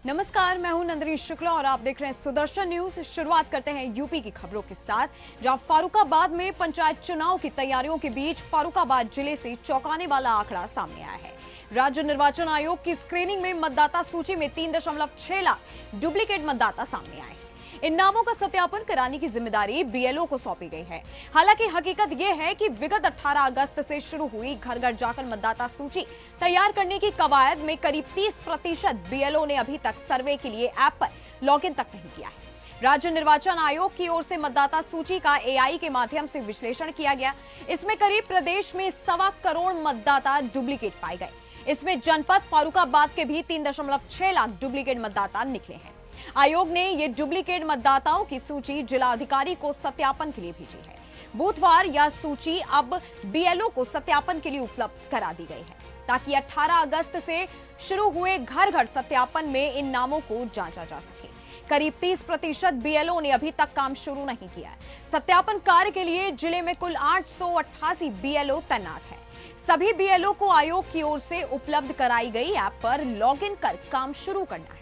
नमस्कार, मैं हूं नंदिनी शुक्ला और आप देख रहे हैं सुदर्शन न्यूज। शुरुआत करते हैं यूपी की खबरों के साथ, जहां फारुखाबाद में पंचायत चुनाव की तैयारियों के बीच फारुखाबाद जिले से चौंकाने वाला आंकड़ा सामने आया है। राज्य निर्वाचन आयोग की स्क्रीनिंग में मतदाता सूची में 3.6 लाख डुप्लीकेट मतदाता सामने आए हैं। इन नामों का सत्यापन कराने की जिम्मेदारी बीएलओ को सौंपी गई है। हालांकि हकीकत यह है कि विगत 18 अगस्त से शुरू हुई घर घर जाकर मतदाता सूची तैयार करने की कवायद में करीब 30% बीएलओ ने अभी तक सर्वे के लिए ऐप पर लॉगिन तक नहीं किया है। राज्य निर्वाचन आयोग की ओर से मतदाता सूची का एआई के माध्यम से विश्लेषण किया गया। इसमें करीब प्रदेश में 1.25 करोड़ मतदाता डुप्लीकेट पाए गए। इसमें जनपद फारुखाबाद के भी 3.6 लाख डुप्लीकेट मतदाता निकले हैं। आयोग ने ये डुप्लीकेट मतदाताओं की सूची जिला अधिकारी को सत्यापन के लिए भेजी है। बुधवार यह सूची अब बीएलओ को सत्यापन के लिए उपलब्ध करा दी गई है, ताकि 18 अगस्त से शुरू हुए घर घर सत्यापन में इन नामों को जांचा जा सके। करीब 30% बीएलओ ने अभी तक काम शुरू नहीं किया है। सत्यापन कार्य के लिए जिले में कुल 888 बीएलओ तैनात है। सभी बीएलओ को आयोग की ओर से उपलब्ध कराई गई ऐप पर लॉगिन कर काम शुरू करना है।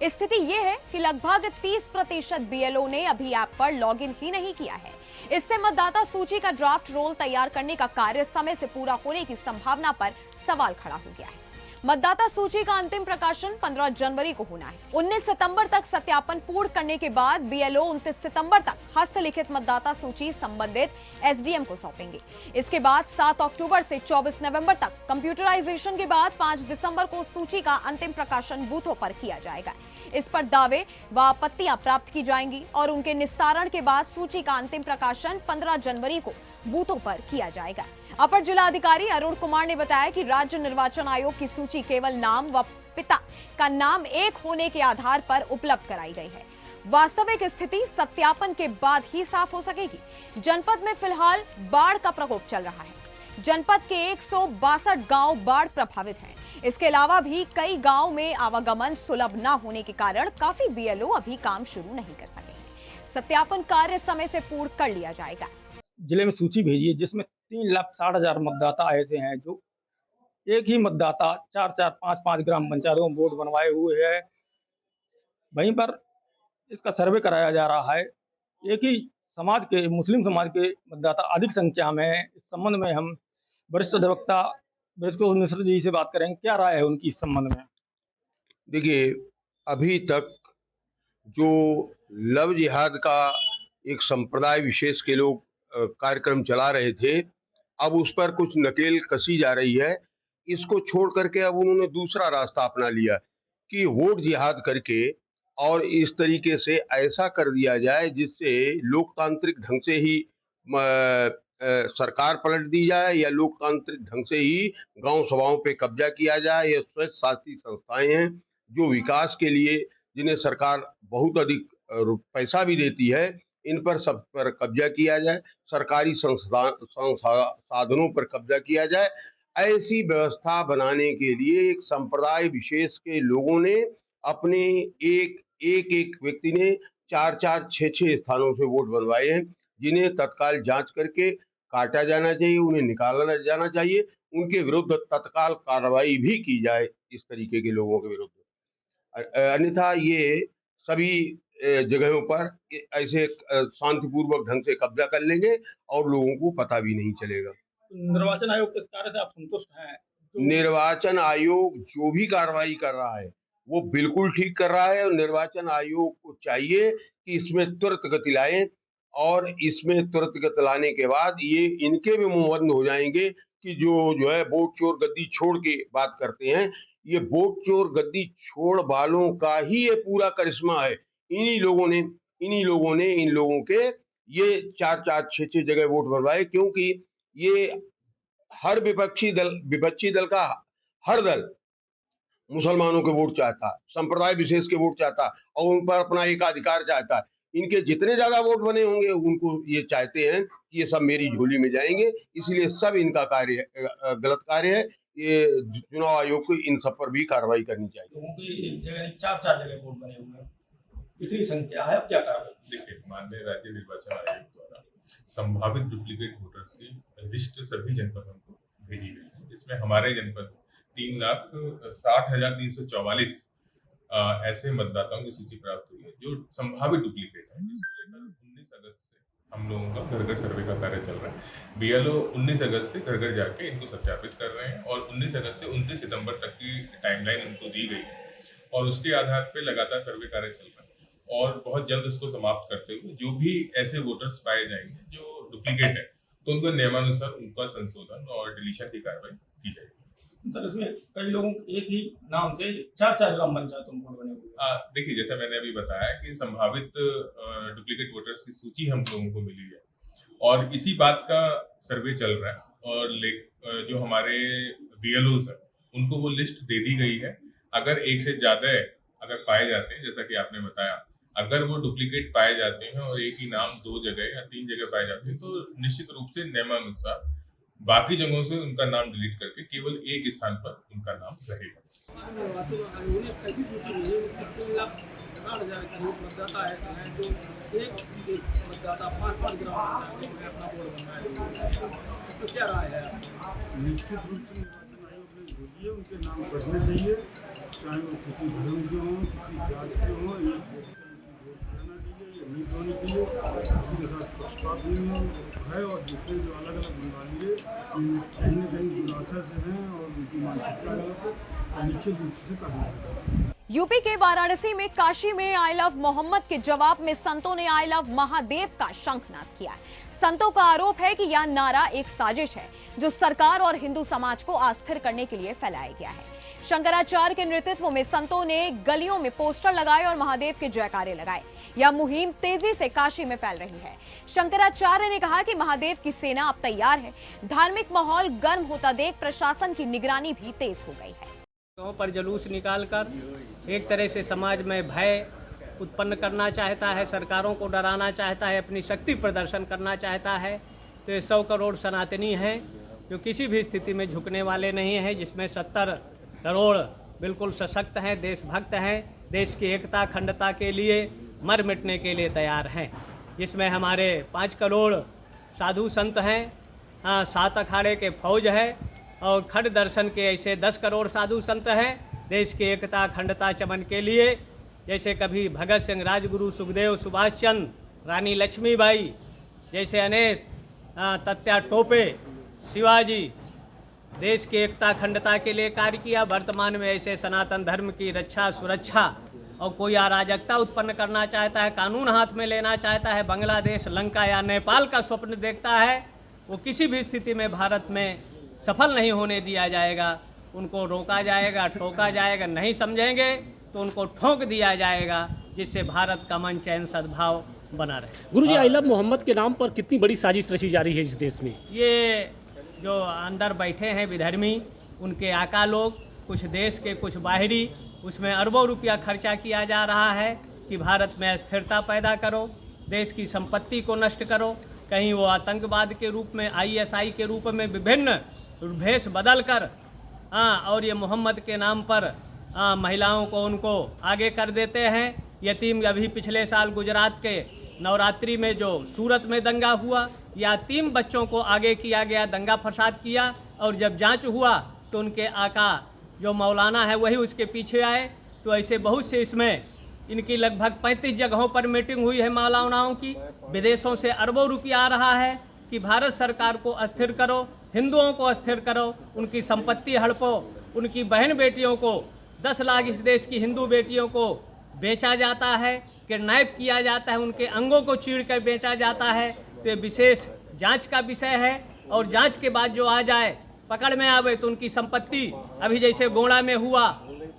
स्थिति यह है कि लगभग 30% बीएलओ ने अभी ऐप पर लॉगिन ही नहीं किया है। इससे मतदाता सूची का ड्राफ्ट रोल तैयार करने का कार्य समय से पूरा होने की संभावना पर सवाल खड़ा हो गया है। मतदाता सूची का अंतिम प्रकाशन 15 जनवरी को होना है। 19 सितंबर तक सत्यापन पूर्ण करने के बाद बीएलओ 29 सितंबर तक हस्तलिखित मतदाता सूची संबंधित एसडीएम को सौंपेंगे। इसके बाद 7 अक्टूबर से 24 नवंबर तक कंप्यूटराइजेशन के बाद 5 दिसंबर को सूची का अंतिम प्रकाशन बूथों पर किया जाएगा। इस पर दावे व आपत्तियां प्राप्त की जाएंगी और उनके निस्तारण के बाद सूची का अंतिम प्रकाशन 15 जनवरी को बूथों पर किया जाएगा। अपर जिलाधिकारी अरुण कुमार ने बताया कि राज्य निर्वाचन आयोग की सूची केवल नाम व पिता का नाम एक होने के आधार पर उपलब्ध कराई गई है। वास्तविक स्थिति सत्यापन के बाद ही साफ हो सकेगी। जनपद में फिलहाल बाढ़ का प्रकोप चल रहा है। जनपद के 162 गांव बाढ़ प्रभावित हैं। इसके अलावा भी कई गांव में आवागमन सुलभ न होने के कारण काफी बीएलओ अभी काम शुरू नहीं कर सके हैं। सत्यापन कार्य समय से पूर्ण कर लिया जाएगा। जिले में सूची भेजी है जिसमें 3,60,000 मतदाता ऐसे हैं जो एक ही मतदाता 4-4, 5-5 ग्राम पंचायतों में वोट बनवाए हुए है। वहीं पर इसका सर्वे कराया जा रहा है। एक ही समाज के, मुस्लिम समाज के मतदाता अधिक संख्या में है। इस संबंध में हम वरिष्ठ अधिवक्ता बृजकिशोर मिश्र जी से बात करेंगे। क्या राय है उनकी इस संबंध में? देखिए, अभी तक जो लव जिहाद का एक संप्रदाय विशेष के लोग कार्यक्रम चला रहे थे, अब उस पर कुछ नकेल कसी जा रही है। इसको छोड़ करके अब उन्होंने दूसरा रास्ता अपना लिया कि वोट जिहाद करके और इस तरीके से ऐसा कर दिया जाए जिससे लोकतांत्रिक ढंग से ही सरकार पलट दी जाए या लोकतांत्रिक ढंग से ही गांव सभाओं पे कब्जा किया जाए। या स्वशासी संस्थाएं हैं जो विकास के लिए, जिन्हें सरकार बहुत अधिक पैसा भी देती है, इन पर सब पर कब्जा किया जाए, सरकारी संसाधनों पर कब्जा किया जाए। ऐसी व्यवस्था बनाने के लिए एक संप्रदाय विशेष के लोगों ने अपने एक एक व्यक्ति ने 4-4, 6-6 स्थानों से वोट बनवाए हैं, जिन्हें तत्काल जांच करके काटा जाना चाहिए, उन्हें निकाला जाना चाहिए, उनके विरुद्ध तत्काल कार्रवाई भी की जाए इस तरीके के लोगों के विरुद्ध। अन्यथा ये सभी जगहों पर ऐसे शांतिपूर्वक ढंग से कब्जा कर लेंगे और लोगों को पता भी नहीं चलेगा। निर्वाचन आयोग के कार्य से आप संतुष्ट हैं? निर्वाचन आयोग जो भी कार्रवाई कर रहा है वो बिल्कुल ठीक कर रहा है और निर्वाचन आयोग को चाहिए कि इसमें तुरंत गति लाएं और इसमें तुरंत गति लाने के बाद ये इनके भी मुंहबंद हो जाएंगे कि जो है वोट चोर गद्दी छोड़ के बात करते हैं। ये वोट चोर गद्दी छोड़ वालों का ही ये पूरा करिश्मा है। इन्हीं लोगों ने इन लोगों के ये 4-4, 6-6 जगह वोट बनवाए, क्योंकि ये हर विपक्षी दल का हर दल मुसलमानों के वोट चाहता, संप्रदाय विशेष के वोट चाहता और उन पर अपना एकाधिकार चाहता। इनके जितने ज्यादा वोट बने होंगे उनको ये चाहते हैं कि ये सब मेरी झोली में जाएंगे, इसलिए सब इनका कार्य गलत कार्य है। ये चुनाव आयोग को इन सब पर भी कार्रवाई करनी चाहिए। लोगों की जगह 4-4 जगह वोट बने हुए हैं, इतनी संख्या है, क्या कार्रवाई? देखिए, माननीय राज्य निर्वाचन आयोग द्वारा संभावित डुप्लीकेट वोटर्स की लिस्ट सभी जनपदों को भेजी गई है। इसमें हमारे जनपद 3,60,344 ऐसे मतदाताओं की सूची प्राप्त हुई है जो संभावित डुप्लीकेट है, जिसको लेकर 19 अगस्त से हम लोगों का घर घर सर्वे का कार्य चल रहा है। बीएलओ 19 अगस्त से घर घर जाके इनको सत्यापित कर रहे हैं और 19 अगस्त से 29 सितंबर तक की टाइमलाइन उनको दी गई है और उसके आधार पर लगातार सर्वे कार्य चल रहा है और बहुत जल्द इसको समाप्त करते हुए जो भी ऐसे वोटर्स पाए जाएंगे जो डुप्लीकेट है तो उनको नियमानुसार उनका संशोधन और डिलीशन की कार्रवाई की जाएगी। सर इसमें कई लोगों एक ही नाम से 4-4 ग्राम पंचायतों में बने हुए हैं। देखिए, जैसा मैंने अभी बताया कि संभावित डुप्लीकेट वोटर्स की सूची हम लोगों को मिली है और इसी बात का सर्वे चल रहा है और जो हमारे बीएलओज है उनको वो लिस्ट दे दी गई है। अगर एक से ज्यादा अगर पाए जाते हैं, जैसा कि आपने बताया, अगर वो डुप्लीकेट पाए जाते हैं और एक ही नाम 2 जगह या 3 जगह पाए जाते हैं तो निश्चित रूप से नियमानुसार बाकी जगहों से उनका नाम डिलीट करके केवल एक स्थान पर उनका नाम रहेगा। निश्चित रूप से भेजिए, उनके नाम पढ़ने चाहिए, चाहे वो किसी धर्म के हों, किसी जाति के हों, एक वोट देना चाहिए, ये नहीं होनी चाहिए, किसी के साथ पक्षपात नहीं है और दूसरे जो अलग अलग बंगाली है कहीं न कहीं दुराशा से हैं और उनकी मानसिकता गलत है और निश्चित रूप से काफी यूपी के वाराणसी में काशी में आई लव मोहम्मद के जवाब में संतों ने आई लव महादेव का शंखनाद किया। संतों का आरोप है कि यह नारा एक साजिश है जो सरकार और हिंदू समाज को अस्थिर करने के लिए फैलाया गया है। शंकराचार्य के नेतृत्व में संतों ने गलियों में पोस्टर लगाए और महादेव के जयकारे लगाए। यह मुहिम तेजी से काशी में फैल रही है। शंकराचार्य ने कहा कि महादेव की सेना अब तैयार है। धार्मिक माहौल गर्म होता देख प्रशासन की निगरानी भी तेज हो गई है। गाँव पर जुलूस निकालकर एक तरह से समाज में भय उत्पन्न करना चाहता है, सरकारों को डराना चाहता है, अपनी शक्ति प्रदर्शन करना चाहता है। तो ये 100 करोड़ सनातनी हैं जो किसी भी स्थिति में झुकने वाले नहीं हैं, जिसमें 70 करोड़ बिल्कुल सशक्त हैं, देशभक्त हैं, देश की एकता अखंडता के लिए मर मिटने के लिए तैयार हैं। जिसमें हमारे 5 करोड़ साधु संत हैं, 7 अखाड़े के फौज है और खड़ दर्शन के ऐसे 10 करोड़ साधु संत हैं देश की एकता अखंडता चमन के लिए। जैसे कभी भगत सिंह, राजगुरु, सुखदेव, सुभाष चंद्र, रानी लक्ष्मीबाई जैसे अनेक तत्या टोपे, शिवाजी देश की एकता अखंडता के लिए कार्य किया। वर्तमान में ऐसे सनातन धर्म की रक्षा सुरक्षा और कोई अराजकता उत्पन्न करना चाहता है, कानून हाथ में लेना चाहता है, बांग्लादेश, लंका या नेपाल का स्वप्न देखता है, वो किसी भी स्थिति में भारत में सफल नहीं होने दिया जाएगा। उनको रोका जाएगा, ठोका जाएगा, नहीं समझेंगे तो उनको ठोक दिया जाएगा, जिससे भारत का मन चैन सद्भाव बना रहे। गुरुजी, आई लव मोहम्मद के नाम पर कितनी बड़ी साजिश रची जा रही है इस देश में। ये जो अंदर बैठे हैं विधर्मी, उनके आका लोग, कुछ देश के कुछ बाहरी, उसमें अरबों रुपया खर्चा किया जा रहा है कि भारत में अस्थिरता पैदा करो, देश की संपत्ति को नष्ट करो। कहीं वो आतंकवाद के रूप में, ISI के रूप में विभिन्न भेष बदल कर और ये मोहम्मद के नाम पर महिलाओं को उनको आगे कर देते हैं। यतीम, अभी पिछले साल गुजरात के नवरात्रि में जो सूरत में दंगा हुआ, यतीम बच्चों को आगे किया गया, दंगा फसाद किया, और जब जांच हुआ तो उनके आका जो मौलाना है वही उसके पीछे आए। तो ऐसे बहुत से इसमें इनकी लगभग 35 जगहों पर मीटिंग हुई है मौलानाओं की। विदेशों से अरबों रुपया आ रहा है कि भारत सरकार को अस्थिर करो, हिंदुओं को अस्थिर करो, उनकी संपत्ति हड़पो, उनकी बहन बेटियों को 10 लाख इस देश की हिंदू बेटियों को बेचा जाता है, किडनैप किया जाता है, उनके अंगों को चीर कर बेचा जाता है। तो ये विशेष जांच का विषय है और जांच के बाद जो आ जाए, पकड़ में आवे, तो उनकी संपत्ति, अभी जैसे गोड़ा में हुआ,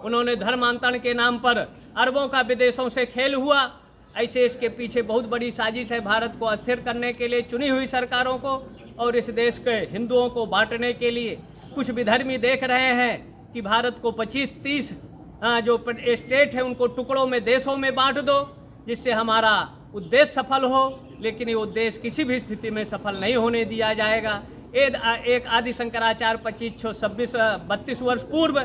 उन्होंने धर्मांतरण के नाम पर अरबों का विदेशों से खेल हुआ, ऐसे इसके पीछे बहुत बड़ी साजिश है भारत को अस्थिर करने के लिए, चुनी हुई सरकारों को और इस देश के हिंदुओं को बांटने के लिए। कुछ विधर्मी देख रहे हैं कि भारत को 25-30 जो स्टेट है उनको टुकड़ों में, देशों में बांट दो, जिससे हमारा उद्देश्य सफल हो, लेकिन ये उद्देश्य किसी भी स्थिति में सफल नहीं होने दिया जाएगा। एक आदि शंकराचार्य 32 वर्ष पूर्व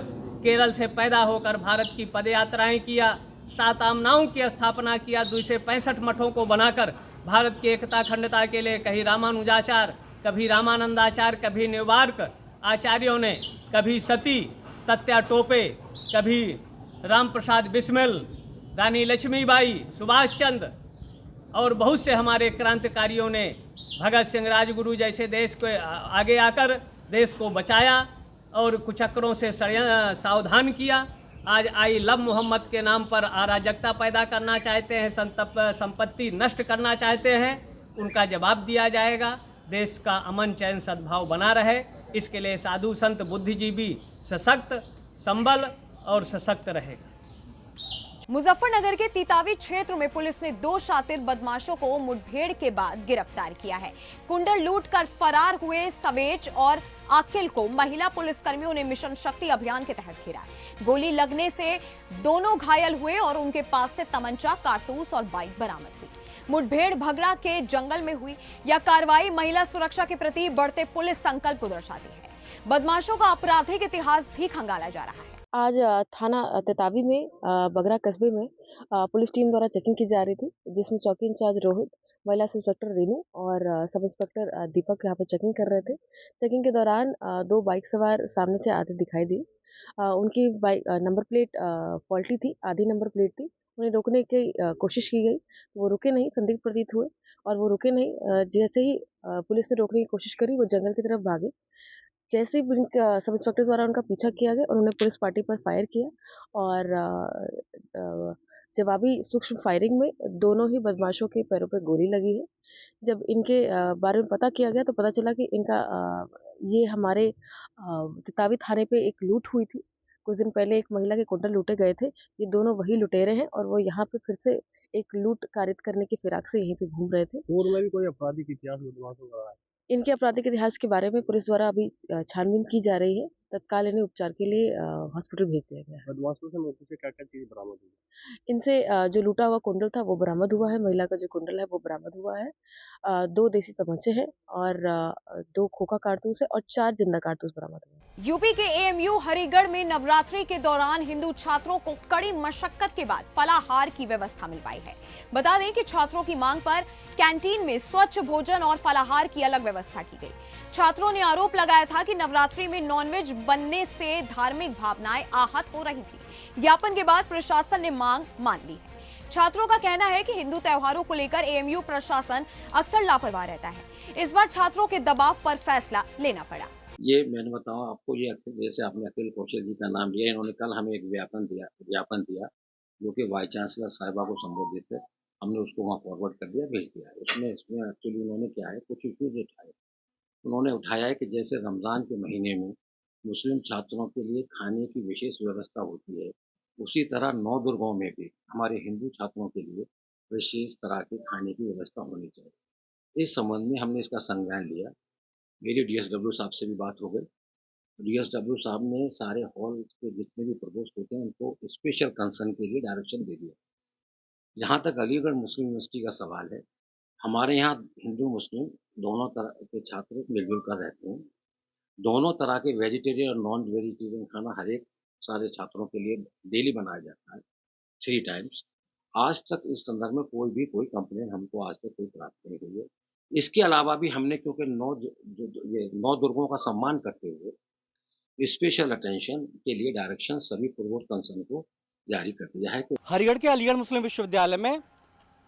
केरल से पैदा होकर भारत की पदयात्राएं किया, 7 आमनाओं की स्थापना किया, 265 मठों को बनाकर भारत की एकता अखंडता के लिए कहीं रामानुजाचार्य, कभी रामानंदाचार्य, कभी निवार्क आचार्यों ने, कभी सती, तत्या टोपे, कभी राम प्रसाद बिस्मिल, रानी लक्ष्मीबाई, सुभाष चंद्र और बहुत से हमारे क्रांतिकारियों ने, भगत सिंह, राजगुरु जैसे देश को आगे आकर देश को बचाया और कुचक्रों से सावधान किया। आज आई लव मोहम्मद के नाम पर अराजकता पैदा करना चाहते हैं, संपत्ति नष्ट करना चाहते हैं, उनका जवाब दिया जाएगा। देश का अमन चैन सद्भाव बना रहे, इसके लिए साधु संत बुद्धिजीवी सशक्त, संबल और सशक्त रहेगा। मुजफ्फरनगर के तीतावी क्षेत्र में पुलिस ने 2 शातिर बदमाशों को मुठभेड़ के बाद गिरफ्तार किया है। कुंडल लूट कर फरार हुए सवेज और आकिल को महिला पुलिसकर्मियों ने मिशन शक्ति अभियान के तहत घेरा। गोली लगने से दोनों घायल हुए और उनके पास से तमंचा, कारतूस और बाइक बरामद हुई। मुठभेड़ भगरा के जंगल में हुई। यह कार्रवाई महिला सुरक्षा के प्रति बढ़ते पुलिस संकल्प को दर्शाती है। बदमाशों का आपराधिक इतिहास भी खंगाला जा रहा है। आज थाना तेतावी में बगरा कस्बे में पुलिस टीम द्वारा चेकिंग की जा रही थी, जिसमें चौकी इंचार्ज रोहित, महिला सब इंस्पेक्टर रेनू और सब इंस्पेक्टर दीपक यहाँ पे चेकिंग कर रहे थे। चेकिंग के दौरान 2 बाइक सवार सामने से आते दिखाई दिए। उनकी बाइक नंबर प्लेट फॉल्टी थी, आधी नंबर प्लेट थी। उन्हें रोकने की कोशिश की गई, वो रुके नहीं, संदिग्ध प्रतीत हुए और वो रुके नहीं। जैसे ही पुलिस ने रोकने की कोशिश करी, वो जंगल की तरफ भागे। जैसे ही सब इंस्पेक्टर द्वारा उनका पीछा किया गया, उन्होंने पुलिस पार्टी पर फायर किया और जवाबी सूक्ष्म फायरिंग में दोनों ही बदमाशों के पैरों पर गोली लगी है। जब इनके बारे में पता किया गया तो पता चला कि इनका ये हमारे तेतावी थाने पे एक लूट हुई थी। कुछ दिन पहले एक महिला के कुंडल लूटे गए थे। ये दोनों वही लुटेरे हैं और वो यहाँ पे फिर से एक लूट कारित करने की फिराक से यहीं पे घूम रहे थे। पूर्व में भी कोई आपराधिक इतिहास बदमाशों का रहा है? इनके आपराधिक इतिहास के बारे में पुलिस द्वारा अभी छानबीन की जा रही है। तत्काल इन्हें उपचार के लिए हॉस्पिटल भेज दिया गया है। बदमाशों से मौके से क्या क्या चीज बरामद हुई? इनसे जो लूटा हुआ कुंडल था वो बरामद हुआ है, महिला का जो कुंडल है वो बरामद हुआ है। 2 देसी तमंचे हैं और 2 खोखा कारतूस है और 4 जिंदा कारतूस बरामद हुए हैं। यूपी के एएमयू हरिगढ़ में नवरात्रि के दौरान हिंदू छात्रों को कड़ी मशक्कत के बाद फलाहार की व्यवस्था मिल पाई है। बता दें कि छात्रों की मांग पर कैंटीन में स्वच्छ भोजन और फलाहार की अलग व्यवस्था की गई। छात्रों ने आरोप लगाया था कि नवरात्रि में नॉनवेज बनने से धार्मिक भावनाएं आहत हो रही थी। ज्ञापन के बाद प्रशासन ने मांग मान ली है। छात्रों का कहना है कि हिंदू त्योहारों को लेकर एएमयू प्रशासन अक्सर लापरवाह रहता है। इस बार छात्रों के दबाव पर फैसला लेना पड़ा। ये मैंने बताऊं आपको, ये जैसे आपने अखिल कौशल जी का नाम लिया, इन्होंने कल हमें एक ज्ञापन दिया जो कि वाइस चांसलर साहिबा को संबोधित है। हमने उसको वहाँ फॉरवर्ड कर दिया, भेज दिया। इसमें एक्चुअली उन्होंने क्या है, कुछ इश्यूज उठाए। उन्होंने उठाया है कि जैसे रमज़ान के महीने में मुस्लिम छात्रों के लिए खाने की विशेष व्यवस्था होती है, उसी तरह 9 दुर्गों में भी हमारे हिंदू छात्रों के लिए विशेष तरह के खाने की व्यवस्था होनी चाहिए। इस संबंध में हमने इसका संज्ञान लिया। मेरी डीएसडब्ल्यू साहब से भी बात हो गई। डीएसडब्ल्यू साहब ने सारे हॉल के जितने भी प्रपोस्ट होते हैं उनको स्पेशल कंसर्न के लिए डायरेक्शन दे दिया। जहाँ तक अलीगढ़ मुस्लिम यूनिवर्सिटी का सवाल है, हमारे यहाँ हिंदू मुस्लिम दोनों तरह के छात्र मिलजुल कर रहते हैं। दोनों तरह के वेजिटेरियन और नॉन वेजिटेरियन खाना हर एक सारे छात्रों के लिए डेली बनाया जाता है, 3 टाइम्स। आज तक इस संदर्भ में कोई कंप्लेन हमको आज तक कोई प्राप्त नहीं हुई है। इसके अलावा भी हमने क्योंकि 9 दुर्गों का सम्मान करते हुए स्पेशल अटेंशन के लिए डायरेक्शन सभी पूर्वोक्त कंसर्न को जारी कर दिया है। हरिगढ़ के अलीगढ़ मुस्लिम विश्वविद्यालय में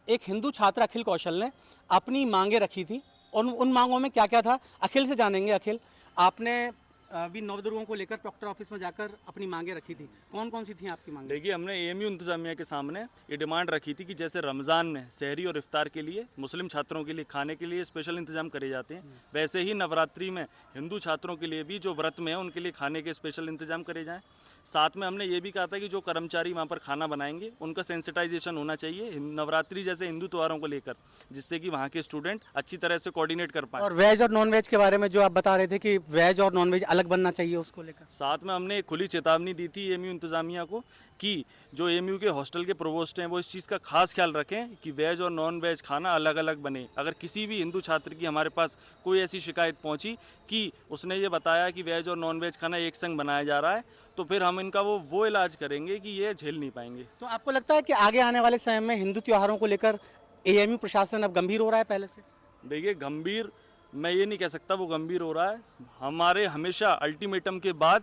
एक हिंदू छात्र अखिल कौशल ने अपनी मांगे रखी थी और उन मांगों में क्या क्या था अखिल से जानेंगे। अखिल, आपने अभी 9 दुर्गों को लेकर प्रॉक्टर ऑफिस में जाकर अपनी मांगे रखी थी, कौन कौन सी थी आपकी मांगे? देखिए, हमने एएमयू इंतजामिया के सामने ये डिमांड रखी थी कि जैसे रमज़ान में सहरी और इफ्तार के लिए मुस्लिम छात्रों के लिए खाने के लिए स्पेशल इंतजाम करे जाते हैं, वैसे ही नवरात्रि में हिंदू छात्रों के लिए भी जो व्रत में है उनके लिए खाने के स्पेशल इंतजाम करे जाएँ। साथ में हमने ये भी कहा था कि जो कर्मचारी वहाँ पर खाना बनाएंगे उनका सेंसिटाइजेशन होना चाहिए नवरात्रि जैसे हिंदू त्योहारों को लेकर, जिससे कि वहाँ के स्टूडेंट अच्छी तरह से कोऑर्डिनेट कर पाएँ। और वेज और नॉन वेज के बारे में जो आप बता रहे थे कि वेज और नॉन वेज अलग बनना चाहिए, उसको लेकर साथ में हमने एक खुली चेतावनी दी थी एएमयू इंतजामिया को कि जो एएमयू के हॉस्टल के प्रोवोस्ट हैं वो इस चीज़ का खास ख्याल रखें कि वेज और नॉन वेज खाना अलग अलग बने। अगर किसी भी हिंदू छात्र की हमारे पास कोई ऐसी शिकायत पहुंची कि उसने ये बताया कि वेज और नॉन वेज खाना एक संग बनाया जा रहा है, तो फिर हम इनका वो इलाज करेंगे कि ये झेल नहीं पाएंगे। तो आपको लगता है कि आगे आने वाले समय में हिंदू त्योहारों को लेकर एएमयू प्रशासन अब गंभीर हो रहा है पहले से? देखिए, गंभीर मैं ये नहीं कह सकता वो गंभीर हो रहा है। हमारे हमेशा अल्टीमेटम के बाद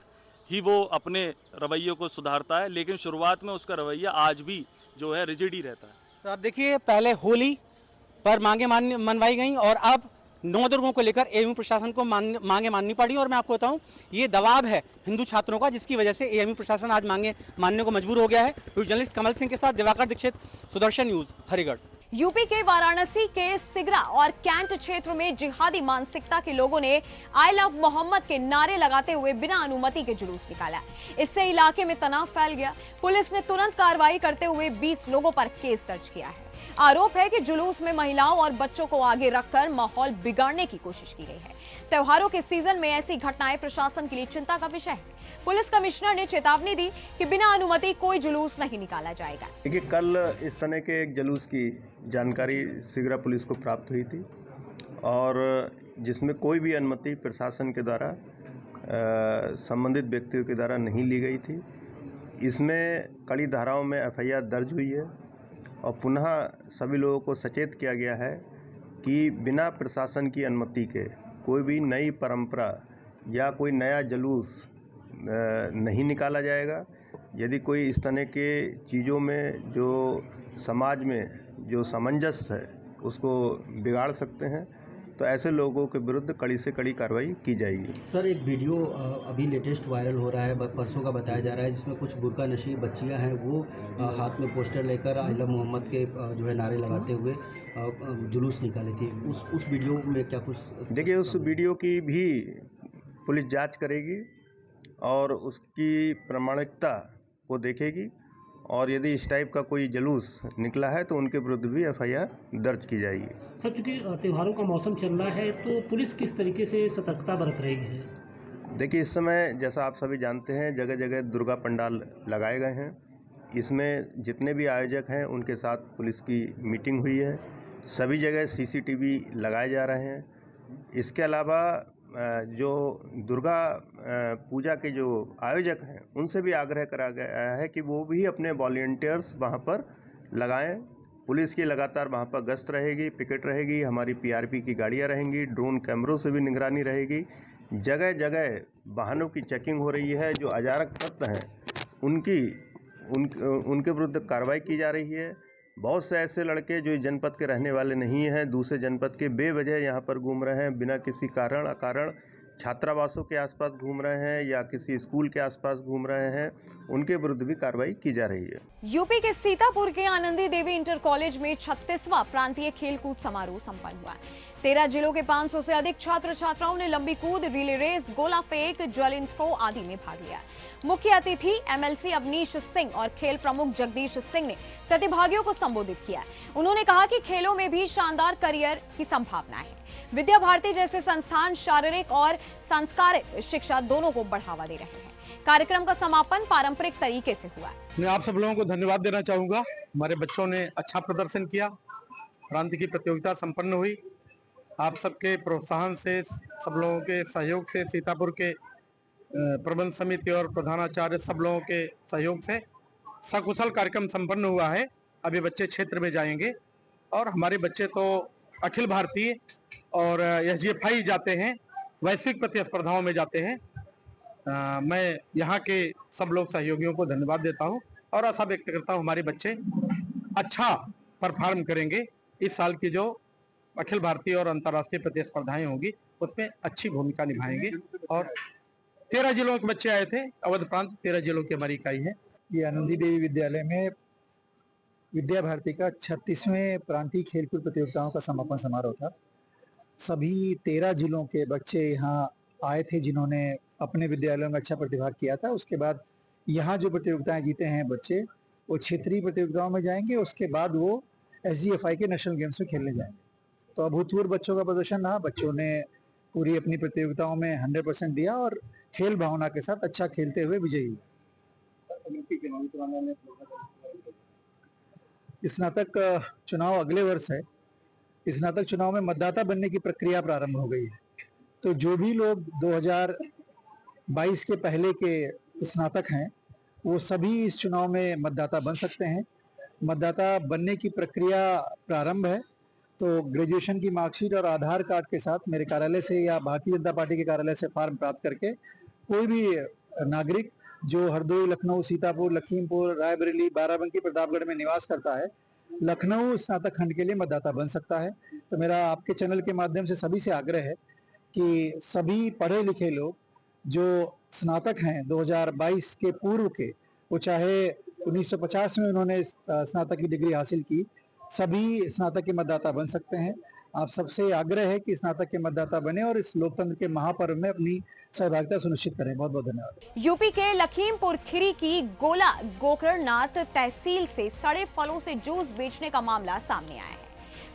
ही वो अपने रवैये को सुधारता है, लेकिन शुरुआत में उसका रवैया आज भी जो है रिजिड ही रहता है। तो आप देखिए, पहले होली पर मांगे मनवाई गई और अब नवदुर्गों को लेकर एएमयू प्रशासन को मांगे माननी पड़ी। और मैं आपको बताऊं, ये दबाव है हिंदू छात्रों का, जिसकी वजह से एएमयू प्रशासन आज मांगे मानने को मजबूर हो गया है। जर्नलिस्ट कमल सिंह के साथ दिवाकर दीक्षित, सुदर्शन न्यूज, हरिगढ़। यूपी के वाराणसी के सिगरा और कैंट क्षेत्र में जिहादी मानसिकता के लोगों ने आई लव मोहम्मद के नारे लगाते हुए बिना अनुमति के जुलूस निकाला। इससे इलाके में तनाव फैल गया। पुलिस ने तुरंत कार्रवाई करते हुए 20 लोगों पर केस दर्ज किया है। आरोप है कि जुलूस में महिलाओं और बच्चों को आगे रखकर माहौल बिगाड़ने की कोशिश की गई है। त्योहारों के सीजन में ऐसी घटनाएं प्रशासन के लिए चिंता का विषय है। पुलिस कमिश्नर ने चेतावनी दी कि बिना अनुमति कोई जुलूस नहीं निकाला जाएगा। देखिए, कल इस तरह के एक जुलूस की जानकारी सिगरा पुलिस को प्राप्त हुई थी और जिसमें कोई भी अनुमति प्रशासन के द्वारा संबंधित व्यक्तियों के द्वारा नहीं ली गई थी। इसमें कड़ी धाराओं में एफआईआर दर्ज हुई है और पुनः सभी लोगों को सचेत किया गया है कि बिना प्रशासन की अनुमति के कोई भी नई परंपरा या कोई नया जुलूस नहीं निकाला जाएगा। यदि कोई इस तरह के चीज़ों में जो समाज में जो सामंजस्य है उसको बिगाड़ सकते हैं, तो ऐसे लोगों के विरुद्ध कड़ी से कड़ी कार्रवाई की जाएगी। सर, एक वीडियो अभी लेटेस्ट वायरल हो रहा है, परसों का बताया जा रहा है, जिसमें कुछ बुर्का नशी बच्चियां हैं, वो हाथ में पोस्टर लेकर आई लव मोहम्मद के जो है नारे लगाते हुए जुलूस निकाले थे। उस वीडियो में क्या कुछ? देखिए, उस वीडियो की भी पुलिस जांच करेगी और उसकी प्रामाणिकता को देखेगी और यदि इस टाइप का कोई जुलूस निकला है तो उनके विरुद्ध भी एफआईआर दर्ज की जाएगी। सर, चूँकि त्योहारों का मौसम चल रहा है तो पुलिस किस तरीके से सतर्कता बरत रही है? देखिए, इस समय जैसा आप सभी जानते हैं, जगह जगह दुर्गा पंडाल लगाए गए हैं। इसमें जितने भी आयोजक हैं उनके साथ पुलिस की मीटिंग हुई है। सभी जगह सीसीटीवी लगाए जा रहे हैं। इसके अलावा जो दुर्गा पूजा के जो आयोजक हैं उनसे भी आग्रह करा गया है कि वो भी अपने वॉलंटियर्स वहाँ पर लगाएं। पुलिस की लगातार वहाँ पर गश्त रहेगी, पिकेट रहेगी, हमारी पीआरपी की गाड़ियाँ रहेंगी, ड्रोन कैमरों से भी निगरानी रहेगी। जगह जगह वाहनों की चेकिंग हो रही है। जो अजारक तत्व हैं उनके विरुद्ध कार्रवाई की जा रही है। बहुत से ऐसे लड़के जो इस जनपद के रहने वाले नहीं हैं, दूसरे जनपद के बेवजह यहाँ पर घूम रहे हैं, बिना किसी कारण अकारण छात्रावासों के आसपास घूम रहे हैं या किसी स्कूल के आसपास घूम रहे हैं, उनके विरुद्ध भी कार्रवाई की जा रही है। यूपी के सीतापुर के आनंदी देवी इंटर कॉलेज में 36वां प्रांतीय खेलकूद समारोह संपन्न हुआ। 13 जिलों के 500 से अधिक छात्र छात्राओं ने लंबी कूद, रिले रेस, गोला फेंक, जैवलिन थ्रो आदि में भाग लिया। मुख्य अतिथि एमएलसी अवनीश सिंह और खेल प्रमुख जगदीश सिंह ने प्रतिभागियों को संबोधित किया। उन्होंने कहा कि खेलों में भी शानदार करियर की संभावना है। विद्या भारती जैसे संस्थान शारीरिक और सांस्कृतिक शिक्षा दोनों को बढ़ावा दे रहे हैं। कार्यक्रम का समापन पारंपरिक तरीके से हुआ। मैं आप सब लोगों को धन्यवाद देना चाहूंगा। हमारे बच्चों ने अच्छा प्रदर्शन किया, प्रांत की प्रतियोगिता संपन्न हुई। आप सबके प्रोत्साहन से, सब लोगों के सहयोग से, सीतापुर के प्रबंध समिति और प्रधानाचार्य सब लोगों के सहयोग से सकुशल कार्यक्रम संपन्न हुआ है। अभी बच्चे क्षेत्र में जाएंगे और हमारे बच्चे तो अखिल भारतीय और एसजीएफआई जाते हैं, वैश्विक प्रतिस्पर्धाओं में जाते हैं। मैं यहाँ के सब लोग सहयोगियों को धन्यवाद देता हूँ और आशा व्यक्त करता हूँ हमारे बच्चे अच्छा परफॉर्म करेंगे। इस साल की जो अखिल भारतीय और अंतर्राष्ट्रीय प्रतिस्पर्धाएं होंगी उसमें अच्छी भूमिका निभाएंगे। और 13 जिलों के बच्चे आए थे, अवध प्रांत 13 जिलों की हमारी इकाई है। ये आनंदी देवी विद्यालय में विद्या भारती का 36वें प्रांतीय खेलकूद प्रतियोगिताओं का समापन समारोह था। सभी 13 जिलों के बच्चे यहाँ आए थे जिन्होंने अपने विद्यालयों में अच्छा प्रतिभाग किया था। उसके बाद यहाँ जो प्रतियोगिताएं जीते हैं बच्चे, वो क्षेत्रीय प्रतियोगिताओं में जाएंगे। उसके बाद वो एसजीएफआई के नेशनल गेम्स में खेलने जाएंगे। तो अभूतपूर्व बच्चों का प्रदर्शन रहा। बच्चों ने पूरी अपनी प्रतियोगिताओं में 100% दिया और खेल भावना के साथ अच्छा खेलते हुए विजयी हुए। स्नातक चुनाव अगले वर्ष है। स्नातक चुनाव में मतदाता बनने की प्रक्रिया प्रारंभ हो गई है। तो जो भी लोग 2022 के पहले के स्नातक हैं वो सभी इस चुनाव में मतदाता बन सकते हैं। मतदाता बनने की प्रक्रिया प्रारंभ है। तो ग्रेजुएशन की मार्कशीट और आधार कार्ड के साथ मेरे कार्यालय से या भारतीय जनता पार्टी के कार्यालय से फॉर्म प्राप्त करके कोई भी नागरिक जो हरदोई, लखनऊ, सीतापुर, लखीमपुर, रायबरेली, बाराबंकी, प्रतापगढ़ में निवास करता है, लखनऊ स्नातक खंड के लिए मतदाता बन सकता है। तो मेरा आपके चैनल के माध्यम से सभी से आग्रह है कि सभी पढ़े लिखे लोग जो स्नातक हैं 2022 के पूर्व के, वो चाहे 1950 में उन्होंने स्नातक की डिग्री हासिल की, सभी स्नातक के मतदाता बन सकते हैं। आप सबसे आग्रह है कि स्नातक के मतदाता बने और इस लोकतंत्र के महापर्व में अपनी सहभागिता सुनिश्चित करें। बहुत बहुत धन्यवाद। यूपी के लखीमपुर खीरी की गोला गोकर्णनाथ तहसील से सड़े फलों से जूस बेचने का मामला सामने आया है।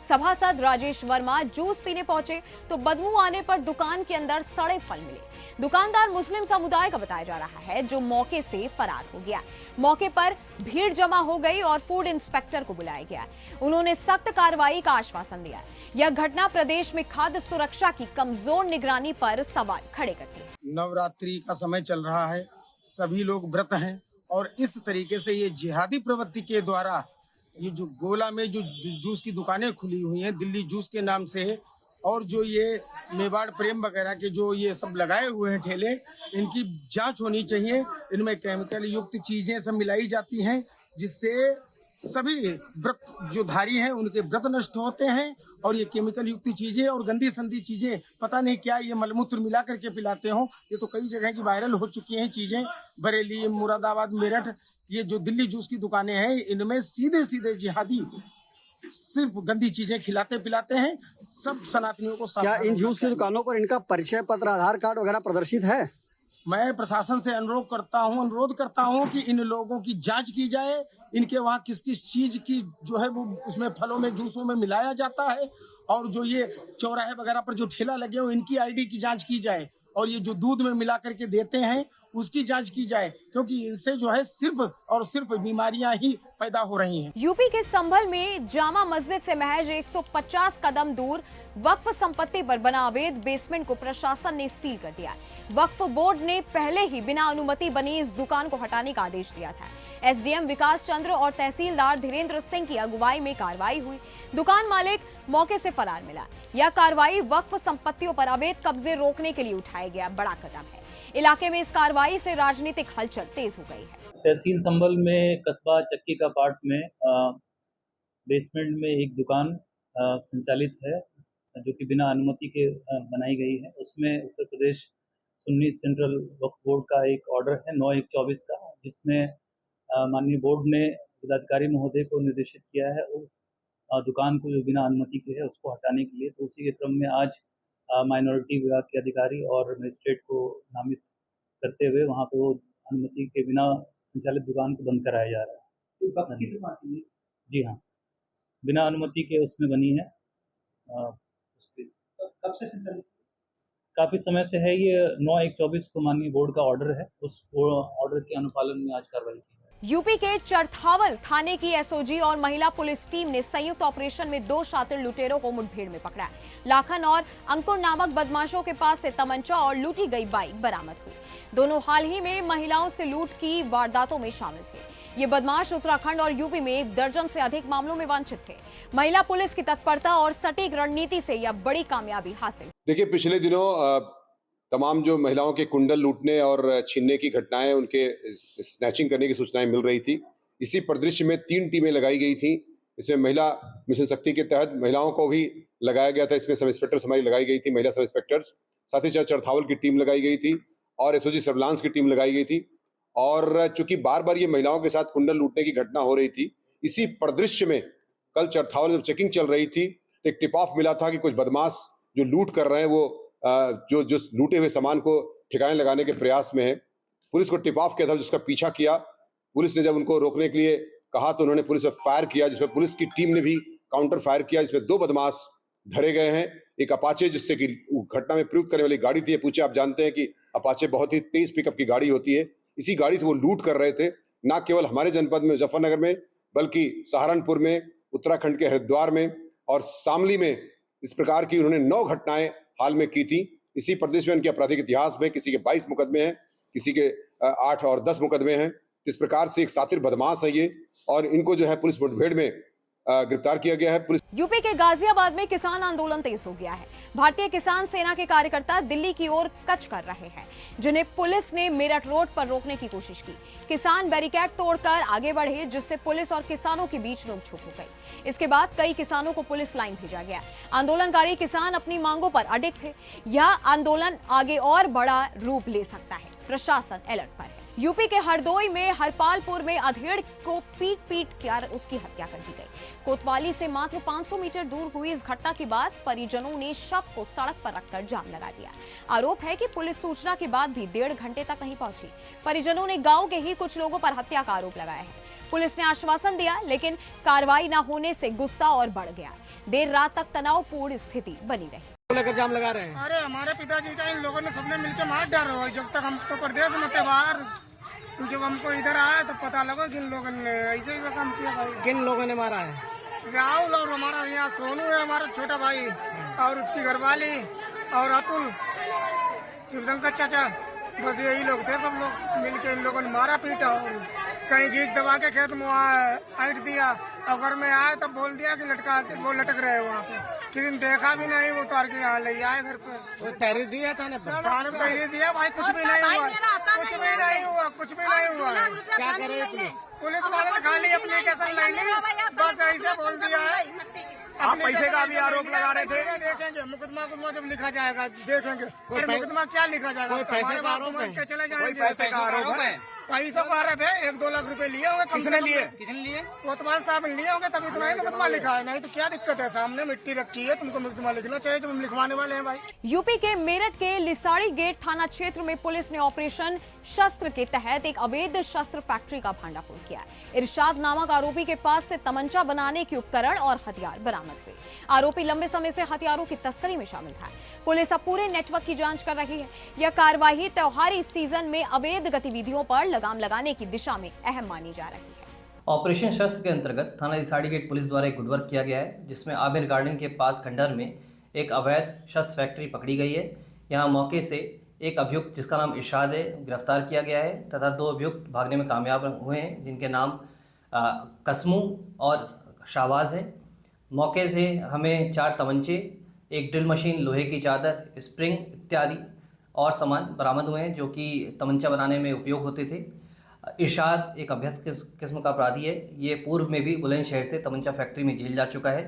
सभासद राजेश वर्मा जूस पीने पहुंचे तो बदबू आने पर दुकान के अंदर सड़े फल मिले। दुकानदार मुस्लिम समुदाय का बताया जा रहा है, जो मौके से फरार हो गया। मौके पर भीड़ जमा हो गई और फूड इंस्पेक्टर को बुलाया गया। उन्होंने सख्त कार्रवाई का आश्वासन दिया। यह घटना प्रदेश में खाद्य सुरक्षा की कमजोर निगरानी पर सवाल खड़े करती है। नवरात्रि का समय चल रहा है, सभी लोग व्रत हैं और इस तरीके से ये जिहादी प्रवृत्ति के द्वारा ये जो गोला में जो जूस की दुकानें खुली हुई हैं दिल्ली जूस के नाम से, और जो ये मेवाड़ प्रेम वगैरह के जो ये सब लगाए हुए हैं ठेले, इनकी जांच होनी चाहिए। इनमें केमिकल युक्त चीजें सब मिलाई जाती हैं, जिससे सभी व्रत जो धारी हैं उनके व्रत नष्ट होते हैं। और ये केमिकल युक्त चीजें और गंदी संदी चीजें, पता नहीं क्या ये मलमूत्र मिला करके पिलाते हो। ये तो कई जगह की वायरल हो चुकी हैं चीजें, बरेली, मुरादाबाद, मेरठ, ये जो दिल्ली जूस की दुकानें हैं, इनमें सीधे सीधे जिहादी सिर्फ गंदी चीजें खिलाते पिलाते हैं। सब सनातनियों को क्या इन जूस की दुकानों पर इनका परिचय पत्र, आधार कार्ड वगैरह प्रदर्शित है? मैं प्रशासन से अनुरोध करता हूं कि इन लोगों की जांच की जाए। इनके वहाँ किस किस चीज की जो है वो उसमें फलों में जूसों में मिलाया जाता है, और जो ये चौराहे वगैरह पर जो ठेला लगे हो इनकी आईडी की जांच की जाए, और ये जो दूध में मिला करके देते हैं उसकी जांच की जाए, क्योंकि इनसे जो है सिर्फ और सिर्फ बीमारियां ही पैदा हो रही हैं। यूपी के संभल में जामा मस्जिद से महज 150 कदम दूर वक्फ संपत्ति पर बना अवैध बेसमेंट को प्रशासन ने सील कर दिया। वक्फ बोर्ड ने पहले ही बिना अनुमति बनी इस दुकान को हटाने का आदेश दिया था। एसडीएम विकास चंद्र और तहसीलदार धीरेन्द्र सिंह की अगुवाई में कार्रवाई हुई। दुकान मालिक मौके से फरार मिला। यह कार्रवाई वक्फ संपत्तियों पर अवैध कब्जे रोकने के लिए उठाया गया बड़ा कदम है। इलाके में इस कार्रवाई से राजनीतिक हलचल तेज हो गई है। तहसील संभल में कस्बा चक्की का पार्ट में बेसमेंट में एक दुकान संचालित है, जो कि बिना अनुमति के बनाई गई है। उसमें उत्तर प्रदेश सुन्नी सेंट्रल वक्फ बोर्ड का एक ऑर्डर है 9/1/24 का, जिसमें माननीय बोर्ड ने जिलाधिकारी महोदय को निर्देशित किया है उस दुकान को जो बिना अनुमति के है उसको हटाने के लिए। तो उसी के क्रम में आज माइनॉरिटी विभाग के अधिकारी और मजिस्ट्रेट को नामित करते हुए वहाँ पे वो अनुमति के बिना संचालित दुकान को बंद कराया जा रहा है। जी हाँ, बिना अनुमति के उसमें बनी है। कब से संचालित? काफ़ी समय से है। ये 9/1/24 को माननीय बोर्ड का ऑर्डर है, उस ऑर्डर के अनुपालन में आज कार्रवाई की। यूपी के चरथावल थाने की एसओजी और महिला पुलिस टीम ने संयुक्त ऑपरेशन में 2 शातिर लुटेरों को मुठभेड़ में पकड़ा। लाखन और अंकुर नामक बदमाशों के पास से तमंचा और लूटी गई बाइक बरामद हुई। दोनों हाल ही में महिलाओं से लूट की वारदातों में शामिल थे। ये बदमाश उत्तराखंड और यूपी में 1 दर्जन से अधिक मामलों में वांछित थे। महिला पुलिस की तत्परता और सटीक रणनीति से यह बड़ी कामयाबी हासिल। देखिए, पिछले दिनों तमाम जो महिलाओं के कुंडल लूटने और छीनने की घटनाएं, उनके स्नैचिंग करने की सूचनाएं मिल रही थी। इसी परिदृश्य में 3 टीमें लगाई गई थी। इसमें महिला मिशन शक्ति के तहत महिलाओं को भी लगाया गया था। इसमें सब इंस्पेक्टर्स हमारी लगाई गई थी, महिला सब इंस्पेक्टर्स। साथ ही चरथावल की टीम लगाई गई थी और एसओजी सर्विलांस की टीम लगाई गई थी। और चूंकि बार बार ये महिलाओं के साथ कुंडल लूटने की घटना हो रही थी, इसी परिदृश्य में कल चरथावल में चेकिंग चल रही थी तो एक टिप ऑफ मिला था कि कुछ बदमाश जो लूट कर रहे हैं वो जो लूटे हुए सामान को ठिकाने लगाने के प्रयास में है। पुलिस को टिप ऑफ किया था, जिसका पीछा किया। पुलिस ने जब उनको रोकने के लिए कहा तो उन्होंने पुलिस पर फायर किया, जिसमें पुलिस की टीम ने भी काउंटर फायर किया। इसमें 2 बदमाश धरे गए हैं। एक अपाचे, जिससे कि घटना में प्रयुक्त करने वाली गाड़ी थी। पूछे, आप जानते हैं कि अपाचे बहुत ही तेज पिकअप की गाड़ी होती है। इसी गाड़ी से वो लूट कर रहे थे, न केवल हमारे जनपद में मुजफ्फरनगर में, बल्कि सहारनपुर में, उत्तराखंड के हरिद्वार में और शामली में। इस प्रकार की उन्होंने 9 घटनाएं हाल में की थी। इसी प्रदेश में उनके आपराधिक इतिहास में किसी के 22 मुकदमे हैं, किसी के 8 और 10 मुकदमे हैं। इस प्रकार से एक सातिर बदमाश है ये, और इनको जो है पुलिस मुठभेड़ में गिरफ्तार किया गया है। पुलिस यूपी के गाजियाबाद में किसान आंदोलन तेज हो गया है। भारतीय किसान सेना के कार्यकर्ता दिल्ली की ओर कच कर रहे हैं, जिन्हें पुलिस ने मेरठ रोड पर रोकने की कोशिश की। किसान बैरिकेड तोड़कर आगे बढ़े, जिससे पुलिस और किसानों के बीच नोकझोंक हो गई। इसके बाद कई किसानों को पुलिस लाइन भेजा गया। आंदोलनकारी किसान अपनी मांगों पर अडिग थे। यह आंदोलन आगे और बड़ा रूप ले सकता है। प्रशासन अलर्ट पर है। यूपी के हरदोई में हरपालपुर में अधेड़ को पीट कर उसकी हत्या कर दी गई। कोतवाली से मात्र 500 मीटर दूर हुई इस घटना के बाद परिजनों ने शव को सड़क पर रखकर जाम लगा दिया। आरोप है कि पुलिस सूचना के बाद भी 1.5 घंटे तक नहीं पहुंची। परिजनों ने गांव के ही कुछ लोगों पर हत्या का आरोप लगाया है। पुलिस ने आश्वासन दिया, लेकिन कार्रवाई न होने से गुस्सा और बढ़ गया। देर रात तक तनावपूर्ण स्थिति बनी रही। लेकर जाम लगा रहे हैं। अरे हमारे पिताजी का इन लोगों ने सबने मिलकर मार डाला। जब तक हम तो प्रदेश में थे बाहर, तो जब हमको इधर आया तो पता लगा किन लोगों ने ऐसे ही काम किया। भाई किन लोगों ने मारा है? राहुल और हमारा यहाँ सोनू है, हमारा छोटा भाई, और उसकी घरवाली और अतुल, शिवशंकर चाचा, बस यही लोग थे। सब लोग मिलके इन लोगों ने मारा पीटा और कहीं घींच दबा के खेत में ऐंठ दिया। और घर में आए तब बोल दिया कि वो लटक रहे वहाँ पे। किसी दिन देखा भी नहीं, वो उतार के यहाँ ले आए घर पे। वो तहरीर दिया थाने पे? थाने पे तहरीर दिया भाई, कुछ भी नहीं हुआ, कुछ भी नहीं हुआ, कुछ भी नहीं हुआ। क्या करे पुलिस वाले ने खाली एप्लीकेशन ले ली, बस ऐसे बोल दिया है। आप पैसे का भी आरोप लगा रहे थे। देखेंगे मुकदमा जब लिखा जाएगा देखेंगे। अरे मुकदमा क्या लिखा जाएगा? हमारे बाप को मार के चले जाएंगे। पैसे का आरोप है? पैसा का आरोप है। 1-2 लाख रुपए लिए होंगे। किसने लिए? कोतवाल साहब ने लिए होंगे, तभी तो नहीं मुकदमा लिखा है। नहीं तो क्या दिक्कत है? सामने मिट्टी रखी है, तुमको मुकदमा लिखना चाहिए जब हम लिखवाने वाले हैं भाई। यूपी के मेरठ के लिसाड़ी गेट थाना क्षेत्र में पुलिस ने ऑपरेशन शस्त्र के तहत एक अवैध शस्त्र फैक्ट्री का भंडाफोड़ किया। इरशाद नामक आरोपी के पास से तमंचा बनाने के उपकरण और हथियार बरामद हुए। आरोपी लंबे समय से हथियारों की तस्करी में शामिल था। पुलिस अब पूरे नेटवर्क की जांच कर रही है। यह कार्रवाई त्योहारी सीजन में अवैध गतिविधियों पर लगाम लगाने की दिशा में अहम मानी जा रही है। ऑपरेशन शस्त्र के अंतर्गत थाना लिसाड़ी गेट पुलिस द्वारा एक गुडवर्क किया गया है, जिसमें आमिर गार्डन के पास खंडहर में एक अवैध शस्त्र फैक्ट्री पकड़ी गई है। यहाँ मौके से एक अभियुक्त जिसका नाम इरशाद है गिरफ्तार किया गया है तथा 2 अभियुक्त भागने में कामयाब हुए हैं, जिनके नाम कसमू और शाहबाज है। मौके से हमें 4 तमंचे, एक ड्रिल मशीन, लोहे की चादर, स्प्रिंग इत्यादि और सामान बरामद हुए हैं, जो कि तमंचा बनाने में उपयोग होते थे। इरशाद एक अभ्यस्त किस्म का अपराधी है। ये पूर्व में भी बुलंदशहर से तमंचा फैक्ट्री में जेल जा चुका है।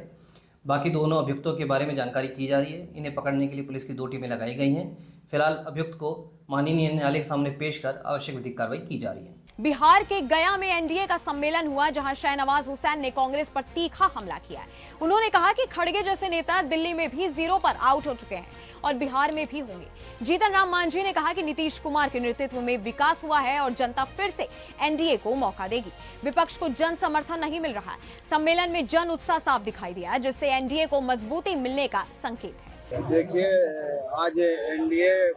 बाकी दोनों अभियुक्तों के बारे में जानकारी की जा रही है। इन्हें पकड़ने के लिए पुलिस की 2 टीमें लगाई गई हैं। फिलहाल अभियुक्त को माननीय न्यायालय के सामने पेश कर आवश्यक विधिक कार्रवाई की जा रही है। बिहार के गया में एनडीए का सम्मेलन हुआ, जहां शाहनवाज हुसैन ने कांग्रेस पर तीखा हमला किया है। उन्होंने कहा कि खड़गे जैसे नेता दिल्ली में भी 0 पर आउट हो चुके हैं और बिहार में भी होंगे। जीतन राम मांझी ने कहा कि नीतीश कुमार के नेतृत्व में विकास हुआ है और जनता फिर से एनडीए को मौका देगी। विपक्ष को जन समर्थन नहीं मिल रहा है। सम्मेलन में जन उत्साह साफ दिखाई दिया, जिससे एनडीए को मजबूती मिलने का संकेत है। देखिए, आज एनडीए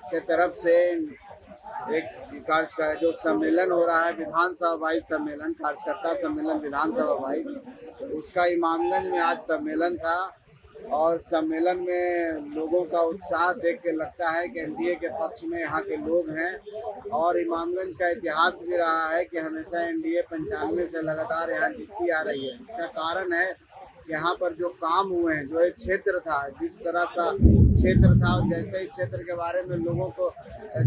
के तरफ से एक कार्यकर्ता जो सम्मेलन हो रहा है, विधानसभा वाइज सम्मेलन, कार्यकर्ता सम्मेलन विधानसभा वाइज, उसका इमामगंज में आज सम्मेलन था और सम्मेलन में लोगों का उत्साह देख के लगता है कि एनडीए के पक्ष में यहाँ के लोग हैं। और इमामगंज का इतिहास भी रहा है कि हमेशा एनडीए 95 से लगातार यहाँ जीतती आ रही है। इसका कारण है यहाँ पर जो काम हुए हैं, जो एक क्षेत्र था, जिस तरह सा क्षेत्र था, जैसे ही क्षेत्र के बारे में लोगों को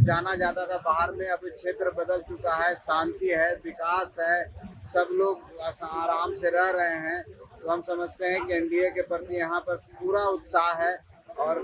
जाना जाता था बाहर में, अब क्षेत्र बदल चुका है, शांति है, विकास है, सब लोग आराम से रह रहे हैं। तो हम समझते हैं कि एनडीए के प्रति यहाँ पर पूरा उत्साह है और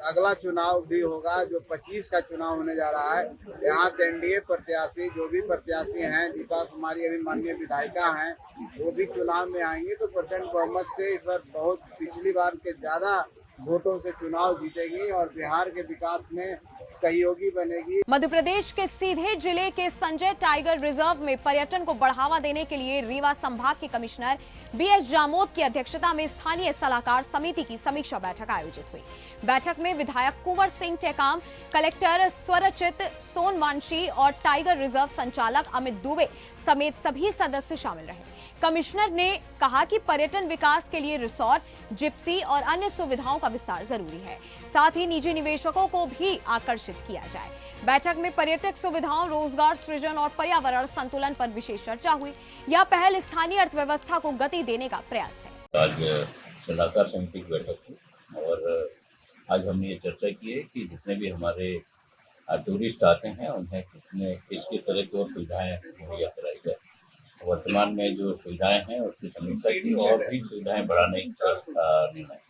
अगला चुनाव भी होगा, जो 25 का चुनाव होने जा रहा है। यहाँ से एनडीए प्रत्याशी, जो भी प्रत्याशी हैं, दीपा कुमारी अभी माननीय विधायिका हैं, वो भी चुनाव में आएंगे तो प्रचंड बहुमत से इस बार बहुत पिछली बार के ज़्यादा वोटों से चुनाव जीतेगी और बिहार के विकास में सहयोगी बनेगी। मध्य प्रदेश के सीधे जिले के संजय टाइगर रिजर्व में पर्यटन को बढ़ावा देने के लिए रीवा संभाग के कमिश्नर बीएस जामोद की अध्यक्षता में स्थानीय सलाहकार समिति की समीक्षा बैठक आयोजित हुई। बैठक में विधायक कुंवर सिंह टेकाम, कलेक्टर स्वरचित सोनवांशी और टाइगर रिजर्व संचालक अमित दुबे समेत सभी सदस्य शामिल रहे। कमिश्नर ने कहा कि पर्यटन विकास के लिए रिसोर्ट, जिप्सी और अन्य सुविधाओं का विस्तार जरूरी है। साथ ही निजी निवेशकों को भी आकर्षित किया जाए। बैठक में पर्यटक सुविधाओं, रोजगार सृजन और पर्यावरण संतुलन पर विशेष चर्चा हुई। यह पहल स्थानीय अर्थव्यवस्था को गति देने का प्रयास है। आज सलाहकार समिति की बैठक हुई और आज हमने ये चर्चा की है कि जितने भी हमारे टूरिस्ट आते हैं उन्हें किस तरह की और सुविधाएं मुहैया कराई जाए। वर्तमान में जो सुविधाएं हैं उसकी समीक्षा की और भी सुविधाएं बढ़ाने का निर्णय।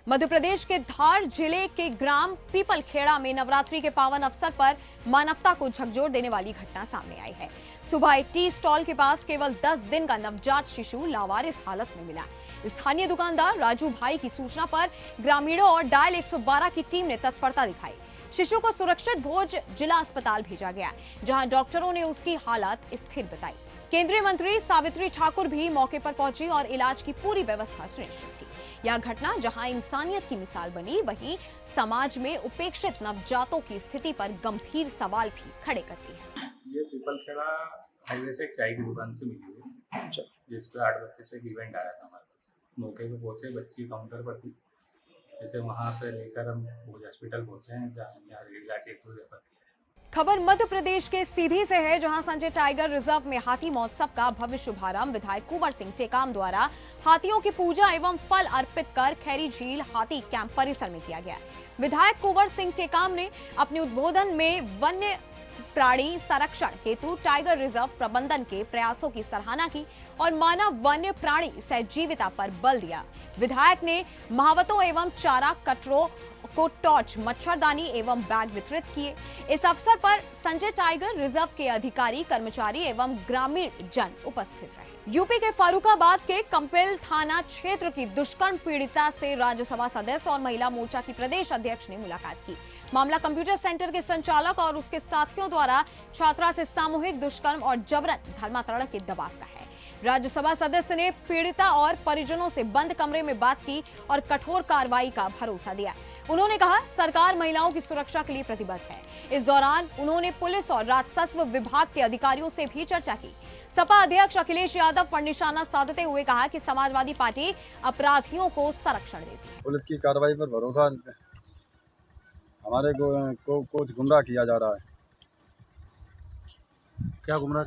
मध्य प्रदेश के धार जिले के ग्राम पीपलखेड़ा में नवरात्रि के पावन अवसर पर मानवता को झकझोर देने वाली घटना सामने आई है। सुबह एक टी स्टॉल के पास केवल 10 दिन का नवजात शिशु लावारिस हालत में मिला। स्थानीय दुकानदार राजू भाई की सूचना पर ग्रामीणों और डायल 112 की टीम ने तत्परता दिखाई। शिशु को सुरक्षित भोज जिला अस्पताल भेजा गया, जहां डॉक्टरों ने उसकी हालत स्थिर बताई। केंद्रीय मंत्री सावित्री ठाकुर भी मौके पर पहुंची और इलाज की पूरी व्यवस्था सुनिश्चित की। यह घटना जहां इंसानियत की मिसाल बनी, वहीं समाज में उपेक्षित नवजातों की स्थिति पर गंभीर सवाल भी खड़े करती है। ये पीपलखेड़ा हाईवे से एक चाय की दुकान से मिली है, जिसपे 8:32 एक इवेंट आया था हमारे पास। मौके पे पहुंचे, बच्ची काउंटर पर थी। जैसे वहां से लेकर हम भोज हॉस्पिटल पहुंचे हैं, जहाँ इलाज हेतु रेफर किया। खबर मध्य प्रदेश के सीधी से है, जहां संजय टाइगर रिजर्व में हाथी महोत्सव का भव्य शुभारंभ विधायक कुंवर सिंह टेकाम द्वारा हाथियों की पूजा एवं फल अर्पित कर खैरी झील हाथी कैंप परिसर में किया गया। विधायक कुंवर सिंह टेकाम ने अपने उद्बोधन में वन्य प्राणी संरक्षण हेतु टाइगर रिजर्व प्रबंधन के प्रयासों की सराहना की और मानव वन्य प्राणी सहजीविता पर बल दिया। विधायक ने महावतों एवं चारा कटरों को टॉर्च, मच्छरदानी एवं बैग वितरित किए। इस अवसर पर संजय टाइगर रिजर्व के अधिकारी, कर्मचारी एवं ग्रामीण जन उपस्थित रहे। यूपी के फारुखाबाद के कंपिल थाना क्षेत्र की दुष्कर्म पीड़िता से राज्यसभा सदस्य और महिला मोर्चा की प्रदेश अध्यक्ष ने मुलाकात की। मामला कंप्यूटर सेंटर के संचालक और उसके साथियों द्वारा छात्रा से सामूहिक दुष्कर्म और जबरन धर्मांतरण के दबाव का है। राज्यसभा सदस्य ने पीड़िता और परिजनों से बंद कमरे में बात की और कठोर कार्रवाई का भरोसा दिया। उन्होंने कहा, सरकार महिलाओं की सुरक्षा के लिए प्रतिबद्ध है। इस दौरान उन्होंने पुलिस और राजस्व विभाग के अधिकारियों से भी चर्चा की। सपा अध्यक्ष अखिलेश यादव पर निशाना साधते हुए कहा कि समाजवादी पार्टी अपराधियों को संरक्षण देती है। पुलिस की कार्रवाई पर भरोसा, हमारे को कुछ गुमराह किया जा रहा है। क्या गुमराह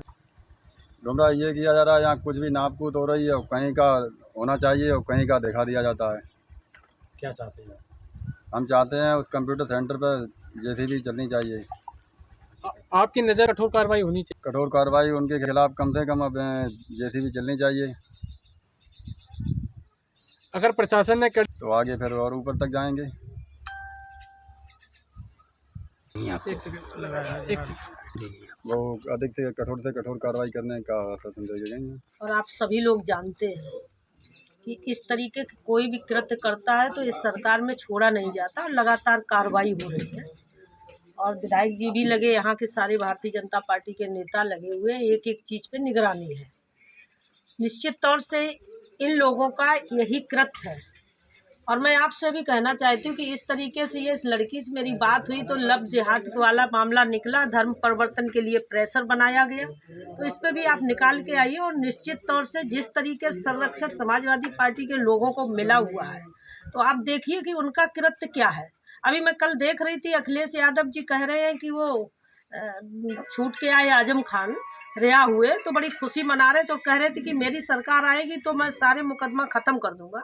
ये किया जा रहा है, यहाँ कुछ भी नापकूद हो रही है, कहीं का होना चाहिए और कहीं का दिखा दिया जाता है। क्या चाहते हैं? हम चाहते हैं उस कंप्यूटर सेंटर पर जेसीबी चलनी चाहिए। आपकी नज़र कठोर कार्रवाई होनी चाहिए। कठोर कार्रवाई उनके खिलाफ कम से कम अब जेसीबी चलनी चाहिए। अगर प्रशासन ने कर तो आगे फिर और ऊपर तक जाएंगे। वो अधिक से कठोर कार्रवाई करने का आश्वासन दे गए। और आप सभी लोग जानते हैं कि इस तरीके के कोई भी कृत्य करता है तो इस सरकार में छोड़ा नहीं जाता, लगातार कार्रवाई हो रही है। और विधायक जी भी लगे, यहाँ के सारे भारतीय जनता पार्टी के नेता लगे हुए, एक एक चीज़ पे निगरानी है। निश्चित तौर से इन लोगों का यही कृत्य है। और मैं आपसे भी कहना चाहती हूँ कि इस तरीके से ये इस लड़की से मेरी बात हुई तो लव जिहाद वाला मामला निकला, धर्म परिवर्तन के लिए प्रेशर बनाया गया, तो इस पे भी आप निकाल के आइए। और निश्चित तौर से जिस तरीके से संरक्षण समाजवादी पार्टी के लोगों को मिला हुआ है, तो आप देखिए कि उनका कृत्य क्या है। अभी मैं कल देख रही थी, अखिलेश यादव जी कह रहे हैं कि वो छूट के आए आजम खान रिहा हुए तो बड़ी खुशी मना रहे, तो कह रहे थे कि मेरी सरकार आएगी तो मैं सारे मुकदमा ख़त्म कर दूंगा।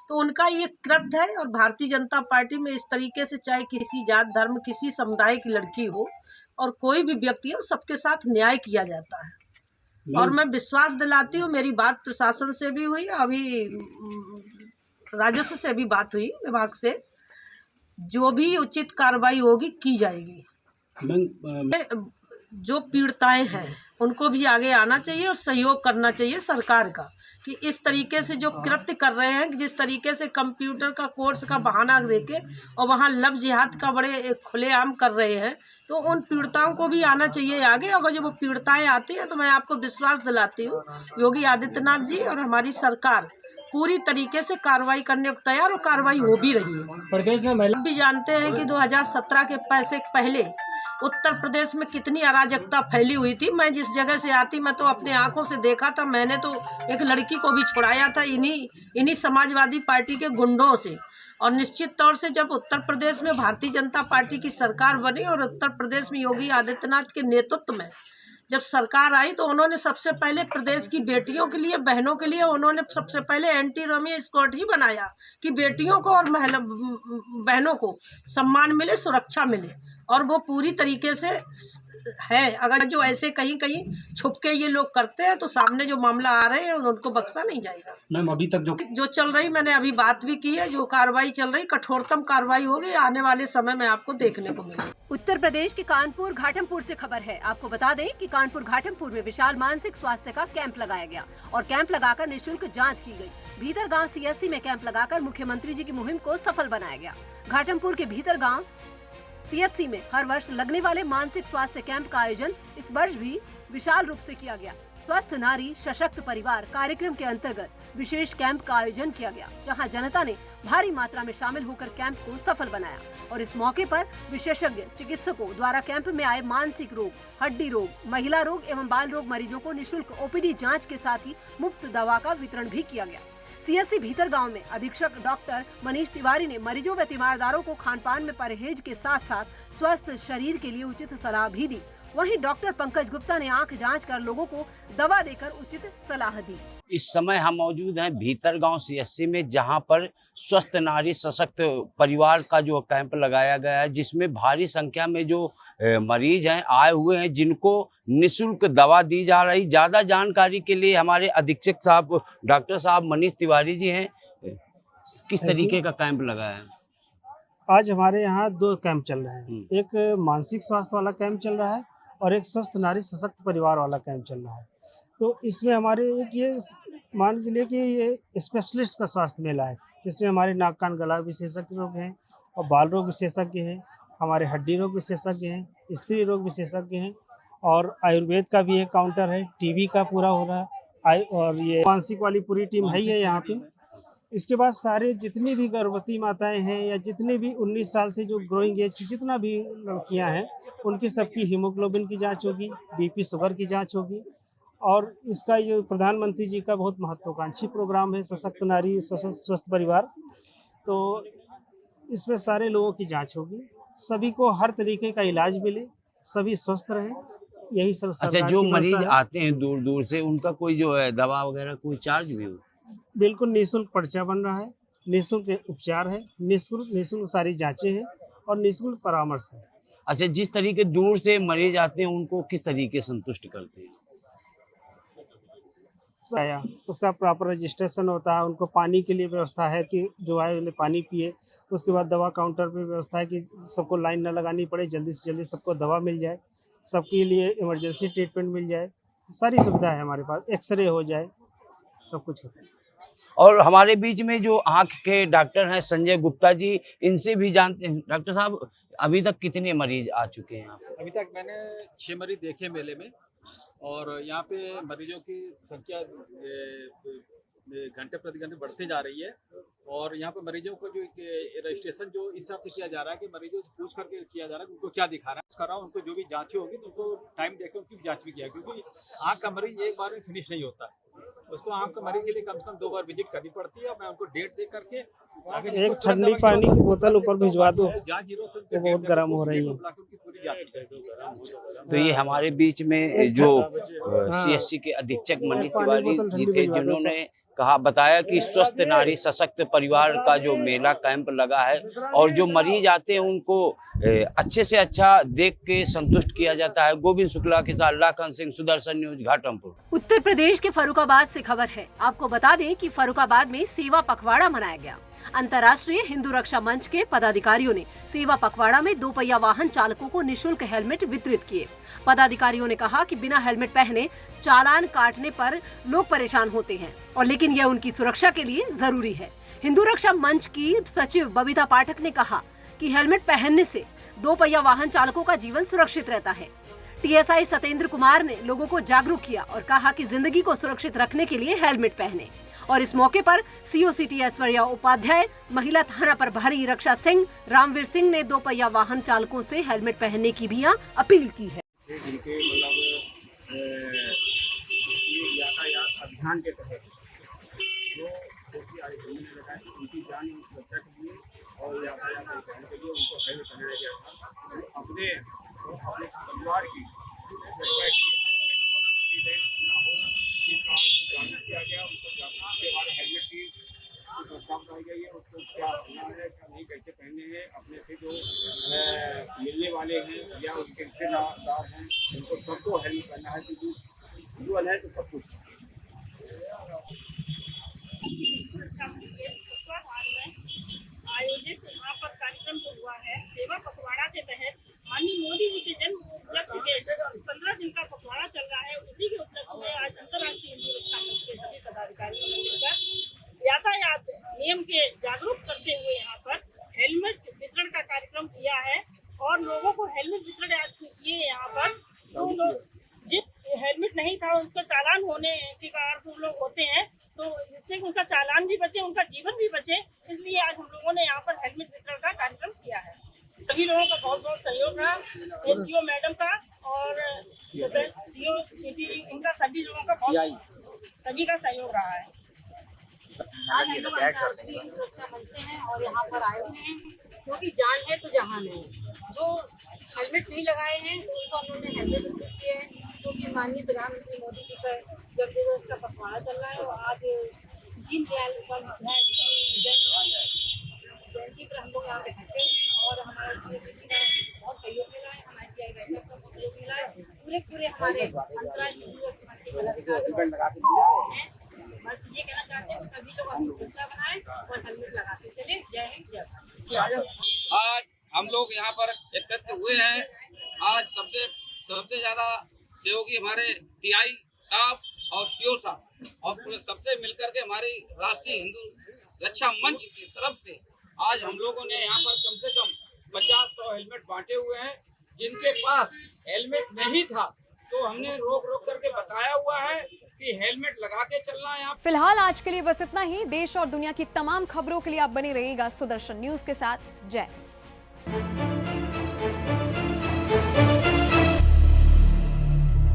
तो उनका ये कृत्य है। और भारतीय जनता पार्टी में इस तरीके से चाहे किसी जात धर्म, किसी समुदाय की लड़की हो और कोई भी व्यक्ति हो, सबके साथ न्याय किया जाता है। और मैं विश्वास दिलाती हूँ, मेरी बात प्रशासन से भी हुई, अभी राजस्व से भी बात हुई विभाग से, जो भी उचित कार्रवाई होगी की जाएगी। जो पीड़िताएं हैं उनको भी आगे आना चाहिए और सहयोग करना चाहिए सरकार का, कि इस तरीके से जो कृत्य कर रहे हैं, जिस तरीके से कंप्यूटर का कोर्स का बहाना देके और वहाँ लव जिहाद का बड़े खुलेआम कर रहे हैं, तो उन पीड़िताओं को भी आना चाहिए आगे। अगर जो वो पीड़िताएं आती हैं तो मैं आपको विश्वास दिलाती हूँ, योगी आदित्यनाथ जी और हमारी सरकार पूरी तरीके से कार्रवाई करने को तैयार, और कार्रवाई हो भी रही है। प्रदेश में महिला भी जानते हैं कि 2017 के पैसे पहले उत्तर प्रदेश में कितनी अराजकता फैली हुई थी। मैं जिस जगह से आती मैं तो अपने आंखों से देखा था। मैंने तो एक लड़की को भी छुड़ाया था इन्हीं समाजवादी पार्टी के गुंडों से। और निश्चित तौर से जब उत्तर प्रदेश में भारतीय जनता पार्टी की सरकार बनी और उत्तर प्रदेश में योगी आदित्यनाथ के नेतृत्व में जब सरकार आई तो उन्होंने सबसे पहले प्रदेश की बेटियों के लिए, बहनों के लिए उन्होंने सबसे पहले एंटी रमी स्क्वाड ही बनाया कि बेटियों को और बहनों को सम्मान मिले, सुरक्षा मिले। और वो पूरी तरीके से है। अगर जो ऐसे कहीं कहीं छुप के ये लोग करते हैं तो सामने जो मामला आ रहे हैं उनको बख्शा नहीं जाएगा। मैम अभी तक जो चल रही, मैंने अभी बात भी की है, जो कार्रवाई चल रही कठोरतम कार्रवाई होगी, आने वाले समय में आपको देखने को मिलेगी। उत्तर प्रदेश के कानपुर घाटमपुर से खबर है। आपको बता दें कि कानपुर घाटमपुर में विशाल मानसिक स्वास्थ्य का कैंप लगाया गया और कैंप लगाकर निःशुल्क जांच की गई। भीतरगांव सीएससी में कैंप लगाकर मुख्यमंत्री जी की मुहिम को सफल बनाया गया। घाटमपुर के भीतरगांव सीएचसी में हर वर्ष लगने वाले मानसिक स्वास्थ्य कैंप का आयोजन इस वर्ष भी विशाल रूप से किया गया। स्वस्थ नारी सशक्त परिवार कार्यक्रम के अंतर्गत विशेष कैंप का आयोजन किया गया, जहां जनता ने भारी मात्रा में शामिल होकर कैंप को सफल बनाया। और इस मौके पर विशेषज्ञ चिकित्सकों द्वारा कैंप में आए मानसिक रोग, हड्डी रोग, महिला रोग एवं बाल रोग मरीजों को निःशुल्क ओपीडी जाँच के साथ ही मुफ्त दवा का वितरण भी किया गया। सीएससी भीतरगांव में अधीक्षक डॉक्टर मनीष तिवारी ने मरीजों व तीमारदारों को खान-पान में परहेज के साथ साथ स्वस्थ शरीर के लिए उचित सलाह भी दी। वहीं डॉक्टर पंकज गुप्ता ने आंख जांच कर लोगों को दवा देकर उचित सलाह दी। इस समय हम मौजूद हैं भीतरगांव सीएससी में, जहां पर स्वस्थ नारी सशक्त परिवार का जो कैंप लगाया गया है, जिसमें भारी संख्या में जो मरीज हैं आए हुए हैं, जिनको निःशुल्क दवा दी जा रही। ज़्यादा जानकारी के लिए हमारे अधीक्षक साहब डॉक्टर साहब मनीष तिवारी जी हैं। किस तरीके का कैंप लगाया है? आज हमारे यहाँ 2 कैंप चल रहे हैं। एक मानसिक स्वास्थ्य वाला कैंप चल रहा है और एक स्वस्थ नारी सशक्त परिवार वाला कैंप चल रहा है। तो इसमें हमारे एक ये मान लीजिए कि ये स्पेशलिस्ट का स्वास्थ्य मेला है, जिसमें हमारे नाक कान गला विशेषज्ञ लोग हैं और बाल रोग विशेषज्ञ हैं, हमारे हड्डी रोग विशेषज्ञ हैं, स्त्री रोग विशेषज्ञ हैं और आयुर्वेद का भी एक काउंटर है, टीबी का पूरा हो रहा है और ये मानसिक वाली पूरी टीम है ही है यहाँ पे। इसके बाद सारे जितनी भी गर्भवती माताएं हैं या जितने भी 19 साल से जो ग्रोइंग एज की जितना भी लड़कियां हैं, उनकी सबकी हीमोग्लोबिन की जांच होगी, बीपी शुगर की जांच होगी। और इसका ये प्रधानमंत्री जी का बहुत महत्वाकांक्षी प्रोग्राम है सशक्त नारी सशक्त स्वस्थ परिवार, तो इसमें सारे लोगों की जांच होगी, सभी को हर तरीके का इलाज मिले, सभी स्वस्थ रहें, यही सब। अच्छा, जो मरीज आते हैं दूर दूर से, उनका कोई जो है दवा वगैरह कोई चार्ज भी हो? बिल्कुल निःशुल्क पर्चा बन रहा है, निःशुल्क उपचार है, निःशुल्क सारी जांचें हैं और निःशुल्क परामर्श है। अच्छा, जिस तरीके दूर से मरीज आते हैं उनको किस तरीके संतुष्ट करते हैं? उसका प्रॉपर रजिस्ट्रेशन होता है, उनको पानी के लिए व्यवस्था है कि जो आए उन्हें पानी पिए। उसके बाद दवा काउंटर पे व्यवस्था है कि सबको लाइन न लगानी पड़े, जल्दी से जल्दी सबको दवा मिल जाए, सबके लिए इमरजेंसी ट्रीटमेंट मिल जाए, सारी सुविधा है हमारे पास, एक्सरे हो जाए, सब कुछ होता है। और हमारे बीच में जो आँख के डॉक्टर हैं संजय गुप्ता जी, इनसे भी जानते हैं। डॉक्टर साहब, अभी तक कितने मरीज आ चुके हैं यहाँ पे? अभी तक मैंने 6 मरीज देखे मेले में और यहाँ पे मरीजों की संख्या घंटे प्रति घंटे बढ़ते जा रही है। और यहाँ पे मरीजों को जो रजिस्ट्रेशन जो इस हिसाब से किया जा रहा है कि मरीजों से पूछ करके किया जा रहा है उनको क्या दिखा रहा है, उनको जो भी जांच होगी तो उनको टाइम देकर उनकी जांच भी किया, क्योंकि आँख का मरीज एक बार में फिनिश नहीं होता है, उसको आँख का मरीज के लिए कम से कम 2 बार विजिट करनी पड़ती है। मैं उनको डेट दे करके एक ठंडी पानी की बोतल ऊपर भिजवा दो, तो बहुत गर्म हो रही है। तो ये हमारे बीच में जो सीएससी के अधीक्षक मनीष तिवारी जी थे, जिन्होंने बताया कि स्वस्थ नारी सशक्त परिवार का जो मेला कैंप लगा है और जो मरीज आते हैं उनको अच्छे से अच्छा देख के संतुष्ट किया जाता है। गोविंद शुक्ला के साथ लाखन सिंह, सुदर्शन न्यूज, घाटमपुर। उत्तर प्रदेश के फर्रुखाबाद से खबर है। आपको बता दें कि फर्रुखाबाद में सेवा पखवाड़ा मनाया गया। अंतर्राष्ट्रीय हिंदू रक्षा मंच के पदाधिकारियों ने सेवा पखवाड़ा में 2 पहिया वाहन चालकों को निःशुल्क हेलमेट वितरित किए। पदाधिकारियों ने कहा कि बिना हेलमेट पहने चालान काटने पर लोग परेशान होते हैं और लेकिन यह उनकी सुरक्षा के लिए जरूरी है। हिंदू रक्षा मंच की सचिव बबीता पाठक ने कहा कि हेलमेट पहनने से 2 पहिया वाहन चालकों का जीवन सुरक्षित रहता है। टीएसआई सत्येंद्र कुमार ने लोगों को जागरूक किया और कहा कि जिंदगी को सुरक्षित रखने के लिए हेलमेट पहने और इस मौके पर सीओ सिटी ऐश्वर्या उपाध्याय, महिला थाना प्रभारी रक्षा सिंह, रामवीर सिंह ने दोपहिया वाहन चालकों से हेलमेट पहनने की भी अपील की है। जिनके यातायात अभियान के तहत जो उनकी जान सुरक्षा के लिए और यातायात परिवहन के लिए उनको हेल्मेट पहनाया गया था। अपने परिवार की किया गया, उनको जागरूक के बारे हेलमेट की प्रस्ताव बनाई गई है, उसको क्या होना है, क्या नहीं, कैसे पहनने हैं, अपने से जो मिलने वाले हैं या उनके रिश्तेदार हैं उनको सबको हेलमेट पहनना है, क्योंकि यूजुअल है तो सब कुछ। आयोजित यहाँ पर कार्यक्रम जो हुआ है सेवा पखवाड़ा के तहत माननीय मोदी जी के जन्म उपलक्ष्य के 15 दिन का पखवाड़ा चल रहा है। उसी के उपलक्ष्य में आज अंतर्राष्ट्रीय हिंदू रक्षा मंच के सभी पदाधिकारियों ने मिलकर यातायात नियम के जागरूक करते हुए यहाँ पर हेलमेट वितरण का कार्यक्रम किया है और लोगों को हेलमेट वितरण किए। यहाँ पर जो लोग जिस हेलमेट नहीं था उनका चालान होने के कारण लोग होते हैं, तो इससे उनका चालान भी बचे, उनका जीवन भी बचे, इसलिए आज हम लोगों ने यहाँ पर हेलमेट वितरण का कार्यक्रम किया है। सभी लोगों का बहुत बहुत सहयोग रहा, एससीओ मैडम का और सीओ सिटी, इनका सभी लोगों का सभी का सहयोग रहा है। आज हम लोग अंतर्राष्ट्रीय हिंदू रक्षा मंच से हैं और यहाँ पर आए हुए हैं क्योंकि जान है तो जहान है। जो हेलमेट नहीं लगाए हैं उनको हम लोगों ने हेलमेट वितरित किए हैं, क्योंकि माननीय प्रधानमंत्री मोदी जी का जन्म दिवस का पखवाड़ा चल रहा है और आज दीनदयाल उपाध्याय की जयंती पर हम लोग यहाँ पे इकट्ठे हैं और हमारे सीओसीटी का बहुत सहयोग मिला है, हमारे पीआई बैठक का बहुत सहयोग मिला है, पूरे हमारे अंतर्राष्ट्रीय हिंदू रक्षा मंच के पदाधिकारी हैं। बस ये कहना चाहते हैं कि सभी लोग अपनी सुरक्षा बनाएं और हेलमेट लगाते चले। जय हिंद, जय भारत। आज हम लोग यहाँ पर एकत्र हुए हैं। आज सबसे ज्यादा सहयोगी हमारे टीआई साहब और सीओ साहब और पूरे सबसे मिलकर के हमारी राष्ट्रीय हिंदू रक्षा मंच की तरफ से आज हम लोगों ने यहाँ पर कम से कम 50-100 हेलमेट बांटे हुए हैं। जिनके पास हेलमेट नहीं था तो हमने रोक करके बताया हुआ है कि हेलमेट लगा के चलना है। फिलहाल आज के लिए बस इतना ही। देश और दुनिया की तमाम खबरों के लिए आप बने रहिएगा सुदर्शन न्यूज के साथ। जय।